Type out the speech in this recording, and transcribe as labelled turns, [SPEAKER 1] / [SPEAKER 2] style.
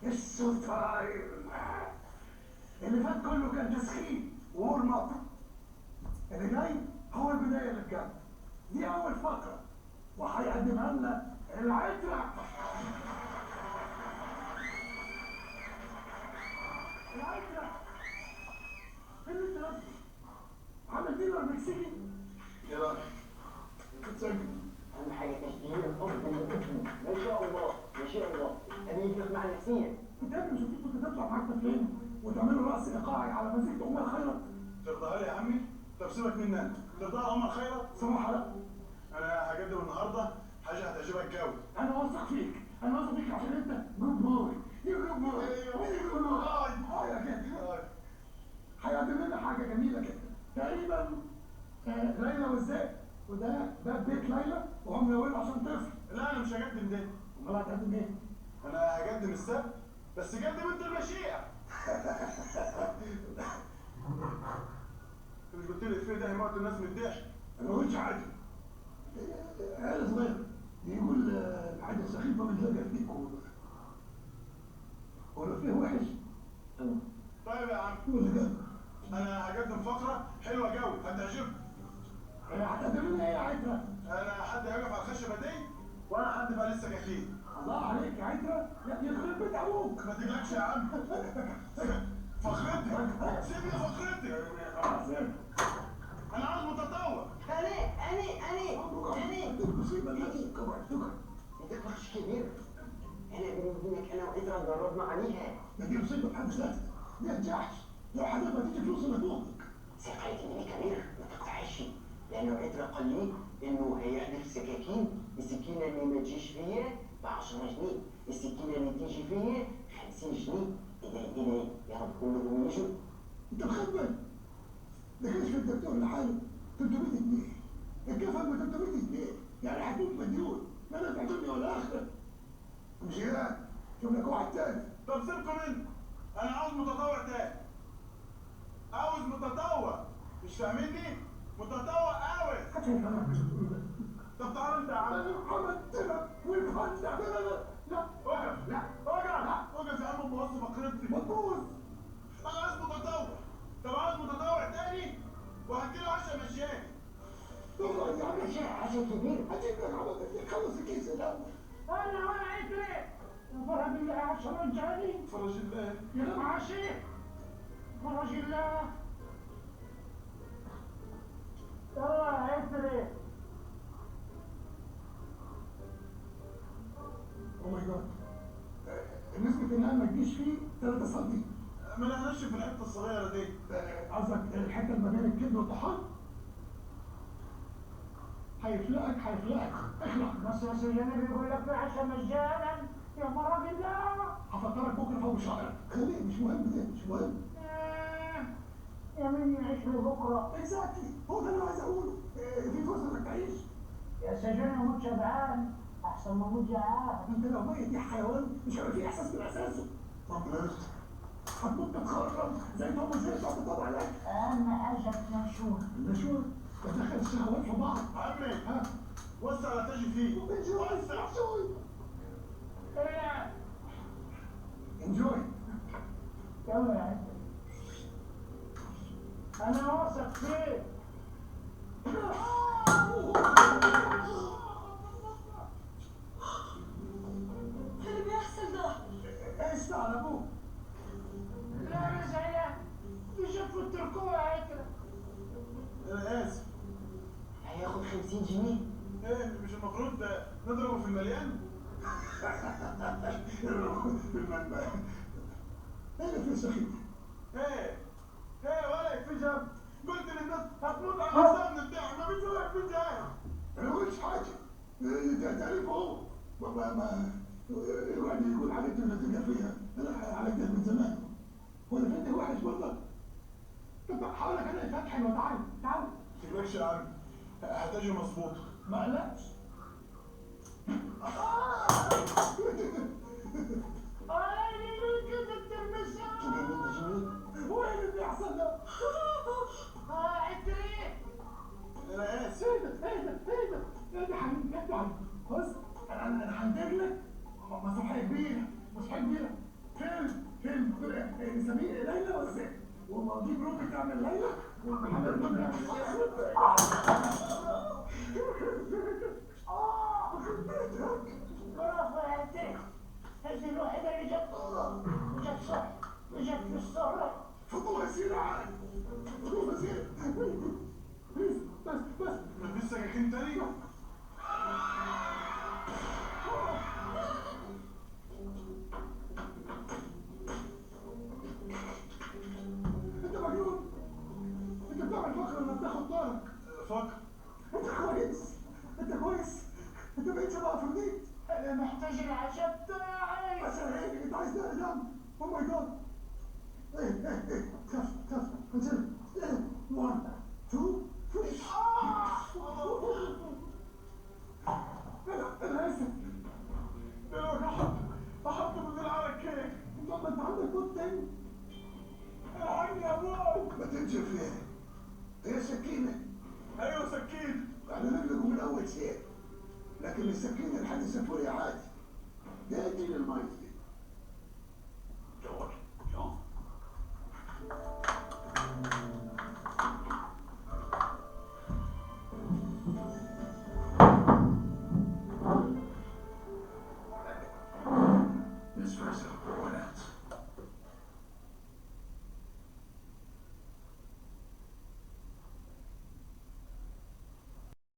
[SPEAKER 1] الشوتايم. اللي فات كله كان تسخين وورم اب. اللي جاي هو البدايه للجد. دي اول فقره وهيقدمها لنا العترة. العترة اللي انت لابسه عامل ديلر مكسيكي.
[SPEAKER 2] ايه رايك؟ بتسجل؟
[SPEAKER 3] اهم حاجه تشجيع الحب ما شاء الله ما شاء الله. انا يفرق مع نفسيا.
[SPEAKER 1] انت مش كنت تطلع معاك طفلين وتعملوا رقص ايقاعي على مزيكة ام الخيرت؟
[SPEAKER 2] ترضاها لي يا عمي؟ طب سيبك مني انا، ترضاها ام الخيرت؟
[SPEAKER 1] صراحة لا.
[SPEAKER 2] انا هقدم النهارده حاجه هتعجبك قوي.
[SPEAKER 1] انا واثق فيك، انا واثق فيك عشان انت جود بوي. يو جود بوي. يا كده. هيقدم لنا حاجة جميلة كده. تقريبا ليلى والذئب، وده باب بيت ليلى وهم ملونين عشان طفل.
[SPEAKER 2] لا انا مش هقدم ده.
[SPEAKER 1] امال هتقدم ايه؟
[SPEAKER 2] انا هقدم السبت، بس قدم انت المشيئه. انت مش قلت لي الفيل ده هيموت الناس من الضحك؟
[SPEAKER 1] انا ما قلتش حاجة. عيال صغير يقول حاجة سخيفة من لجأ فيك ولو فيه وحش.
[SPEAKER 2] طيب يا عم،
[SPEAKER 1] ولا كده؟
[SPEAKER 2] انا هقدم فقره حلوه قوي هتعجبك.
[SPEAKER 1] هتقدم لنا ايه يا عترة؟
[SPEAKER 2] انا حد هيقف على الخشبه دي وانا حد بقى لسه جاهزين.
[SPEAKER 1] الله عليك يا عترة، يخرب بيت ابوك.
[SPEAKER 2] ما تقلقش يا عم. فخرتي سيبني فخرتي.
[SPEAKER 1] خلاص
[SPEAKER 2] انا عاوز متطوع.
[SPEAKER 3] انا
[SPEAKER 1] المصيبة دي كبرتك.
[SPEAKER 3] انت وحش كبير. انا بيني وبينك انا وعترة جربنا عليها.
[SPEAKER 1] دي مصيبة بحد ذاتها، دي الجحش. لو حضرتك تيجي فلوس لابوك.
[SPEAKER 3] سقيت النبي كبير ما تقطعش، لانه عترة قال لي انه هيحذف سكاكين. السكينه اللي ما تجيش فيا ب 10 جنيه، السكينه اللي تيجي فيا 50 جنيه. اذا يا رب كلهم يجوا.
[SPEAKER 1] انت مخبل. ده كشف الدكتور لحاله 300 جنيه. الكفن ب 300 جنيه، يعني هتموت مديون. لا نفع دنيا ولا اخره. مش هناك، شوف لك واحد تاني.
[SPEAKER 2] طب سيبكم مني، انا عاوز متطوع تاني. عاوز متطوع، مش فاهميني؟ متطوع قوي. طب تعال انت يا عم.
[SPEAKER 1] انا عملت لك والفن. لا لا
[SPEAKER 2] اقف.
[SPEAKER 1] لا
[SPEAKER 2] اقف يا عم بوظ فقرتي.
[SPEAKER 1] مبوظ.
[SPEAKER 2] انا عايز متطوع. طب عاوز متطوع تاني وهديله 10 مشاكل.
[SPEAKER 1] اقعد يا عم.
[SPEAKER 3] عشان كبير.
[SPEAKER 1] هجيب لك عملت خلص الكيس الاول.
[SPEAKER 4] انا عترة يا فرج الله 10 جنيه.
[SPEAKER 2] فرج الله.
[SPEAKER 4] يا معاشي فرج الله. يلا عترة.
[SPEAKER 1] او ماي جاد. نسبة النقل ما تجيش فيه 3 سم.
[SPEAKER 2] ما انا هنشف الحته الصغيره دي.
[SPEAKER 1] قصدك الحتة اللي ما بين الكبد والطحال؟ هيفلقك اخلع.
[SPEAKER 4] بس يا سيدنا بيقول لك العشاء مجانا يا مرض الله.
[SPEAKER 1] هفكرك بكره فوق شعرك. خليه مش مهم ده، مش مهم.
[SPEAKER 4] يا مين يعيش لبكره.
[SPEAKER 1] اكزاكتلي، هو ده اللي عايز اقوله. في فرصة انك تعيش.
[SPEAKER 4] يا سجن اموت شبعان احسن ما اموت جعان.
[SPEAKER 1] انت لو ميت دي حيوان مش هيبقى فيه احساس من اساسه. ربنا يستر. هتموت تتخرج زي ما زي صوت طبعا لك.
[SPEAKER 4] اهم حاجه تنشوه.
[SPEAKER 1] النشوة تدخل الشهوات في بعض.
[SPEAKER 2] عمي
[SPEAKER 1] ها؟
[SPEAKER 2] وسع لا تجي فيه. وسع.
[SPEAKER 1] انجوي.
[SPEAKER 4] يلا يا عترة انا واثق فيك.
[SPEAKER 5] اللي بيحصل ده؟
[SPEAKER 1] ايش على ابوك؟
[SPEAKER 4] لا يا زعلان يشوفوا التركوة يا عترة.
[SPEAKER 2] انا اسف.
[SPEAKER 3] هياخد 50 جنيه.
[SPEAKER 2] ايه مش المفروض نضربه في المليان؟
[SPEAKER 1] انا في سخيف.
[SPEAKER 2] ايه ولا يكفي جنب. قلت للناس هتموت على حساب من الضحك، ما بتسوي في جهاز.
[SPEAKER 1] انا ما قلتش حاجه. ده تعريف اهو. الواحد يقول حاجات النتيجه فيها. انا على كده من زمان. وانا فاتح وحش والله. طب حاولك انا فتحي وتعالى تعالى.
[SPEAKER 2] تقلقش يا عم، هتجي مظبوط.
[SPEAKER 1] ما قلقش.
[SPEAKER 4] كده الترمسة.
[SPEAKER 1] هو ايه اللي بيحصل ده؟
[SPEAKER 4] عترة
[SPEAKER 2] انا اسف.
[SPEAKER 1] ايه ده حبيبي يا حبيبي. بص انا هنتج لك مسرحيه كبيره. نسميه ليلى والست، ومواضيع روبي تعمل ليلى ومحمد منى يعمل
[SPEAKER 4] برافو يا انت. هذه الوحيدة اللي جت صح وجت في الصورة.
[SPEAKER 1] فضل غسيل عاد، فضل غسيل. بس
[SPEAKER 2] مفيش سكاكين تاني؟
[SPEAKER 1] انت مجنون، انت بتعمل فقرة ولا بتاخد طارق؟
[SPEAKER 2] فكر.
[SPEAKER 1] انت كويس، انت كويس، انت بقيت شبه عفريت.
[SPEAKER 4] أنا محتاج العشاء بتاعي.
[SPEAKER 1] بس ايه انت عايز تقلق دم؟ او ماي جاد. ايه خف انزل. 1 2 3. انا اسف.
[SPEAKER 2] احط من على الكيك.
[SPEAKER 1] طب ما انت عندك بوت تاني؟
[SPEAKER 2] الحقني يا ابوي.
[SPEAKER 1] ما تنزل فيها، هي سكينة.
[SPEAKER 2] ايوه سكين.
[SPEAKER 1] احنا نغلقه من اول سير، لكن السكينة الحديثة فوري عادي. ده دي للمية.